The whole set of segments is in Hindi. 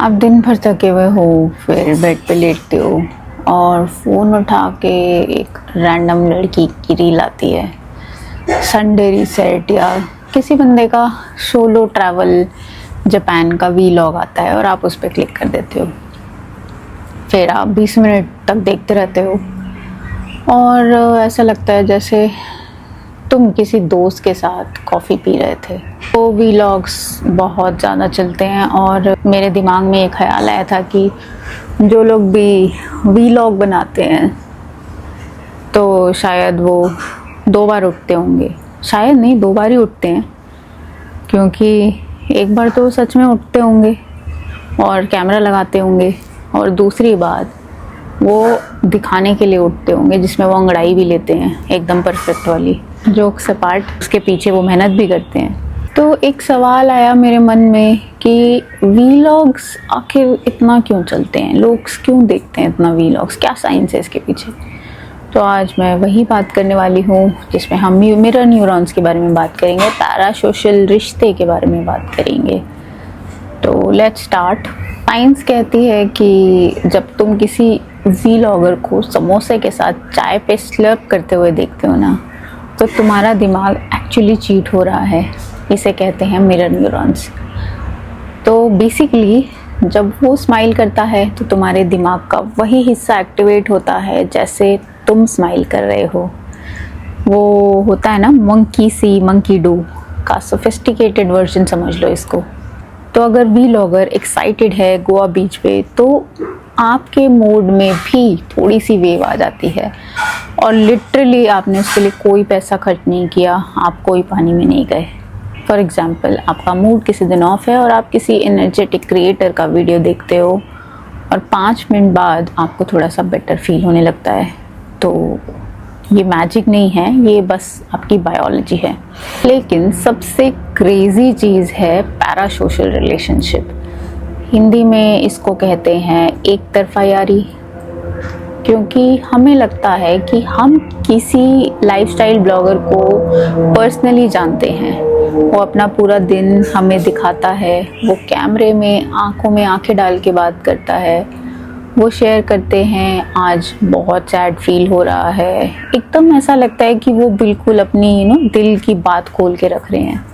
आप दिन भर थके हुए हो, फिर बेड पे लेटते हो और फ़ोन उठा के एक रैंडम लड़की की रील आती है। संडे रीसेट या किसी बंदे का सोलो ट्रैवल जापान का वीलॉग आता है और आप उस पर क्लिक कर देते हो। फिर आप 20 मिनट तक देखते रहते हो और ऐसा लगता है जैसे तुम किसी दोस्त के साथ कॉफ़ी पी रहे थे। वो वीलॉग्स बहुत ज़्यादा चलते हैं और मेरे दिमाग में एक ख्याल आया था कि जो लोग भी वीलॉग बनाते हैं तो शायद वो 2 बार उठते होंगे। शायद नहीं, 2 बार ही उठते हैं, क्योंकि एक बार तो सच में उठते होंगे और कैमरा लगाते होंगे और दूसरी बात वो दिखाने के लिए उठते होंगे, जिसमें वो अंगड़ाई भी लेते हैं एकदम परफेक्ट वाली। जोक्स अपार्ट, उसके पीछे वो मेहनत भी करते हैं। तो एक सवाल आया मेरे मन में कि वीलॉग्स आखिर इतना क्यों चलते हैं, लोग क्यों देखते हैं इतना वीलॉग्स, क्या साइंस है इसके पीछे। तो आज मैं वही बात करने वाली हूँ जिसमें हम मिरर न्यूरॉन्स के बारे में बात करेंगे, पैरासोशल रिश्ते के बारे में बात करेंगे। तो लेट्स स्टार्ट। साइंस कहती है कि जब तुम किसी वीलॉगर को समोसे के साथ चाय पे स्लर्प करते हुए देखते हो ना, तो तुम्हारा दिमाग एक्चुअली चीट हो रहा है। इसे कहते हैं मिरर न्यूरॉन्स। तो बेसिकली जब वो स्माइल करता है तो तुम्हारे दिमाग का वही हिस्सा एक्टिवेट होता है जैसे तुम स्माइल कर रहे हो। वो होता है ना मंकी सी मंकी डू का सोफिस्टिकेटेड वर्जन समझ लो इसको। तो अगर वीलॉगर एक्साइटेड है गोवा बीच पे, तो आपके मूड में भी थोड़ी सी वेव आ जाती है और लिटरली आपने उसके लिए कोई पैसा खर्च नहीं किया, आप कोई पानी में नहीं गए। फॉर एग्जाम्पल, आपका मूड किसी दिन ऑफ है और आप किसी एनर्जेटिक क्रिएटर का वीडियो देखते हो और 5 मिनट बाद आपको थोड़ा सा बेटर फील होने लगता है। तो ये मैजिक नहीं है, ये बस आपकी बायोलॉजी है। लेकिन सबसे क्रेजी चीज़ है पैरासोशल रिलेशनशिप। हिंदी में इसको कहते हैं एक तरफा यारी, क्योंकि हमें लगता है कि हम किसी लाइफस्टाइल ब्लॉगर को पर्सनली जानते हैं। वो अपना पूरा दिन हमें दिखाता है, वो कैमरे में आंखों में आंखें डाल के बात करता है, वो शेयर करते हैं आज बहुत सैड फील हो रहा है। एकदम ऐसा लगता है कि वो बिल्कुल अपनी दिल की बात खोल के रख रहे हैं।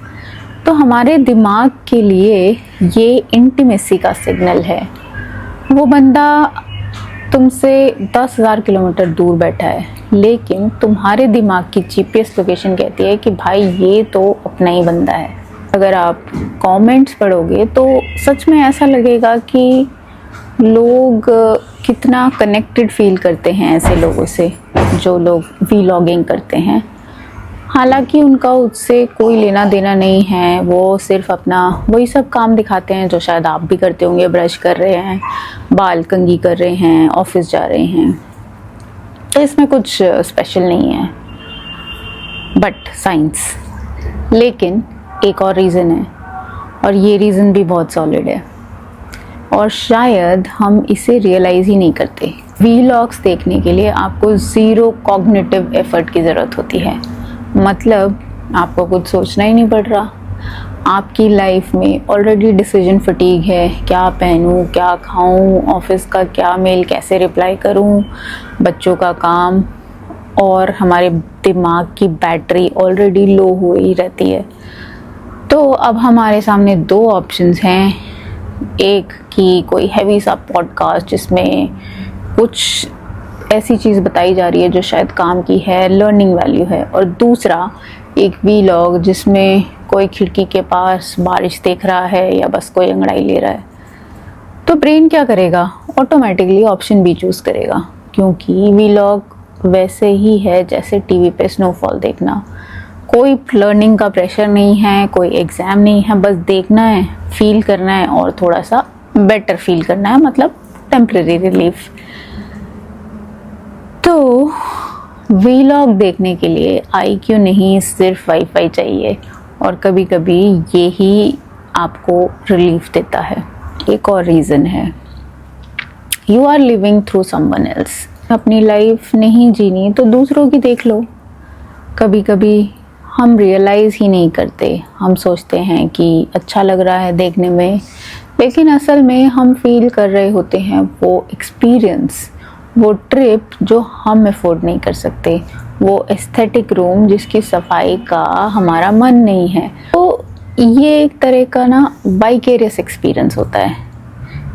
तो हमारे दिमाग के लिए ये इंटीमेसी का सिग्नल है। वो बंदा तुमसे 10,000 किलोमीटर दूर बैठा है, लेकिन तुम्हारे दिमाग की जीपीएस लोकेशन कहती है कि भाई ये तो अपना ही बंदा है। अगर आप कमेंट्स पढ़ोगे तो सच में ऐसा लगेगा कि लोग कितना कनेक्टेड फील करते हैं ऐसे लोगों से जो लोग वीलॉगिंग करते हैं। हालांकि उनका उससे कोई लेना देना नहीं है, वो सिर्फ अपना वही सब काम दिखाते हैं जो शायद आप भी करते होंगे। ब्रश कर रहे हैं, बाल कंघी कर रहे हैं, ऑफिस जा रहे हैं। तो इसमें कुछ स्पेशल नहीं है, बट साइंस। लेकिन एक और रीज़न है और ये रीज़न भी बहुत सॉलिड है और शायद हम इसे रियलाइज़ ही नहीं करते। वीलॉग्स देखने के लिए आपको ज़ीरो कॉग्निटिव एफर्ट की ज़रूरत होती है। मतलब आपको कुछ सोचना ही नहीं पड़ रहा। आपकी लाइफ में ऑलरेडी डिसीजन फटीग है, क्या पहनूं, क्या खाऊं, ऑफिस का क्या मेल कैसे रिप्लाई करूं, बच्चों का काम, और हमारे दिमाग की बैटरी ऑलरेडी लो हो ही रहती है। तो अब हमारे सामने 2 ऑप्शंस हैं। एक कि कोई हैवी सा पॉडकास्ट जिसमें कुछ ऐसी चीज़ बताई जा रही है जो शायद काम की है, लर्निंग वैल्यू है, और दूसरा एक वीलॉग जिसमें कोई खिड़की के पास बारिश देख रहा है या बस कोई अंगड़ाई ले रहा है। तो ब्रेन क्या करेगा, ऑटोमेटिकली ऑप्शन बी चूज़ करेगा, क्योंकि वीलॉग वैसे ही है जैसे टीवी पे स्नोफॉल देखना। कोई लर्निंग का प्रेशर नहीं है, कोई एग्ज़ाम नहीं है, बस देखना है, फील करना है और थोड़ा सा बेटर फील करना है, मतलब टेम्परेरी रिलीफ। तो वीलॉग देखने के लिए आईक्यू नहीं, सिर्फ वाईफाई चाहिए, और कभी कभी ये ही आपको रिलीफ देता है। एक और रीज़न है, you are living through someone else. अपनी लाइफ नहीं जीनी तो दूसरों की देख लो। कभी कभी हम रियलाइज़ ही नहीं करते, हम सोचते हैं कि अच्छा लग रहा है देखने में, लेकिन असल में हम फील कर रहे होते हैं वो एक्सपीरियंस, वो ट्रिप जो हम अफोर्ड नहीं कर सकते, वो एस्थेटिक रूम जिसकी सफाई का हमारा मन नहीं है। तो ये एक तरह का ना वाइकेरियस एक्सपीरियंस होता है।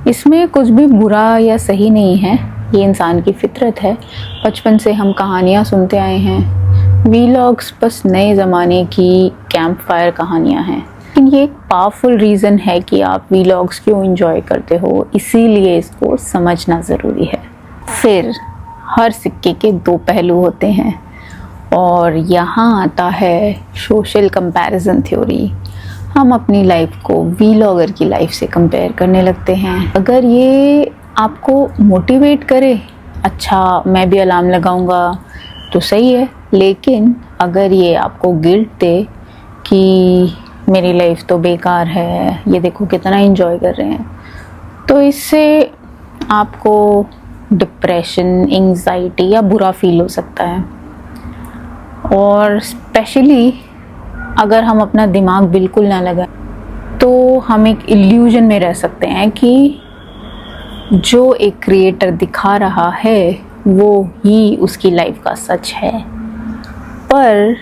इसमें कुछ भी बुरा या सही नहीं है, ये इंसान की फितरत है। बचपन से हम कहानियाँ सुनते आए हैं। वीलॉग्स बस नए ज़माने की कैंप फायर कहानियाँ हैं, लेकिन ये एक पावरफुल रीज़न है कि आप वीलॉग्स क्यों एंजॉय करते हो, इसीलिए इसको समझना ज़रूरी है। फिर हर सिक्के के दो पहलू होते हैं और यहाँ आता है सोशल कंपैरिजन थ्योरी। हम अपनी लाइफ को वीलॉगर की लाइफ से कंपेयर करने लगते हैं। अगर ये आपको मोटिवेट करे, अच्छा मैं भी अलार्म लगाऊंगा, तो सही है। लेकिन अगर ये आपको गिल्ट दे कि मेरी लाइफ तो बेकार है, ये देखो कितना एंजॉय कर रहे हैं, तो इससे आपको डिप्रेशन, एंजाइटी या बुरा फील हो सकता है। और स्पेशली अगर हम अपना दिमाग बिल्कुल ना लगाएं तो हम एक इल्यूजन में रह सकते हैं कि जो एक क्रिएटर दिखा रहा है वो ही उसकी लाइफ का सच है। पर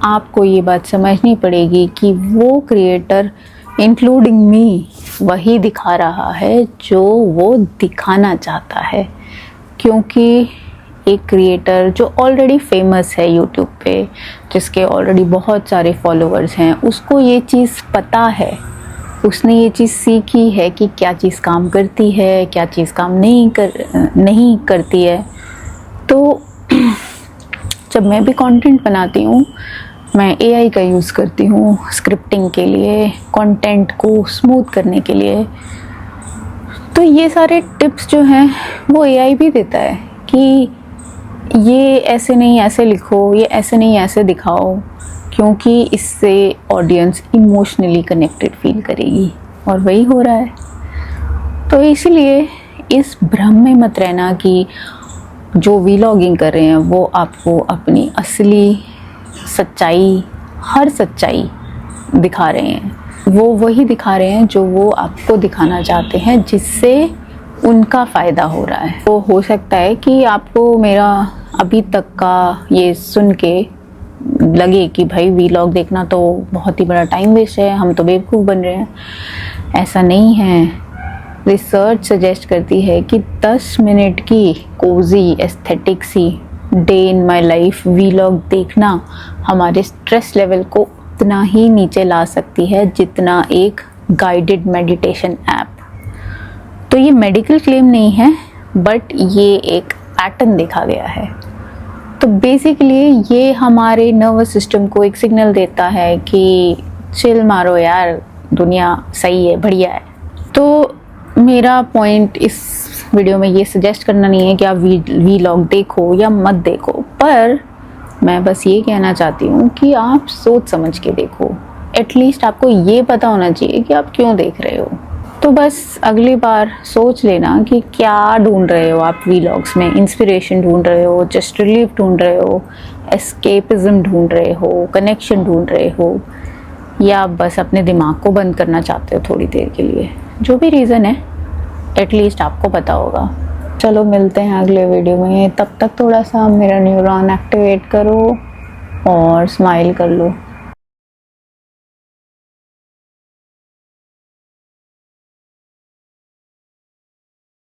आपको ये बात समझनी पड़ेगी कि वो क्रिएटर इंक्लूडिंग मी वही दिखा रहा है जो वो दिखाना चाहता है। क्योंकि एक क्रिएटर जो ऑलरेडी फेमस है यूट्यूब पे, जिसके ऑलरेडी बहुत सारे फॉलोअर्स हैं, उसको ये चीज़ पता है, उसने ये चीज़ सीखी है कि क्या चीज़ काम करती है, क्या चीज़ काम नहीं करती है। तो जब मैं भी कंटेंट बनाती हूँ, मैं एआई का यूज़ करती हूँ स्क्रिप्टिंग के लिए, कंटेंट को स्मूथ करने के लिए। तो ये सारे टिप्स जो हैं वो एआई भी देता है कि ये ऐसे नहीं ऐसे लिखो, ये ऐसे नहीं ऐसे दिखाओ, क्योंकि इससे ऑडियंस इमोशनली कनेक्टेड फील करेगी, और वही हो रहा है। तो इसलिए इस भ्रम में मत रहना कि जो वीलॉगिंग कर रहे हैं वो आपको अपनी असली सच्चाई, हर सच्चाई दिखा रहे हैं। वो वही दिखा रहे हैं जो वो आपको दिखाना चाहते हैं, जिससे उनका फ़ायदा हो रहा है। तो हो सकता है कि आपको मेरा अभी तक का ये सुन के लगे कि भाई वीलॉग देखना तो बहुत ही बड़ा टाइम वेस्ट है, हम तो बेवकूफ़ बन रहे हैं। ऐसा नहीं है। रिसर्च सजेस्ट करती है कि 10 मिनट की कोजी एस्थेटिक सी day in my life vlog देखना हमारे स्ट्रेस लेवल को उतना ही नीचे ला सकती है जितना एक गाइडेड मेडिटेशन ऐप। तो ये मेडिकल क्लेम नहीं है, बट ये एक पैटर्न देखा गया है। तो बेसिकली ये हमारे नर्वस सिस्टम को एक सिग्नल देता है कि चिल मारो यार, दुनिया सही है, बढ़िया है। तो मेरा पॉइंट इस वीडियो में ये सजेस्ट करना नहीं है कि आप वीलॉग देखो या मत देखो, पर मैं बस ये कहना चाहती हूँ कि आप सोच समझ के देखो। एटलीस्ट आपको ये पता होना चाहिए कि आप क्यों देख रहे हो। तो बस अगली बार सोच लेना कि क्या ढूंढ रहे हो आप वीलॉग्स में। इंस्पिरेशन ढूंढ रहे हो, जस्ट रिलीफ ढूंढ रहे हो, एस्केपिज्म ढूंढ रहे हो, कनेक्शन ढूंढ रहे हो, या बस अपने दिमाग को बंद करना चाहते हो थोड़ी देर के लिए। जो भी रीज़न है, एटलीस्ट आपको पता होगा। चलो मिलते हैं अगले वीडियो में। तब तक थोड़ा सा मेरा न्यूरॉन एक्टिवेट करो और स्माइल कर लो।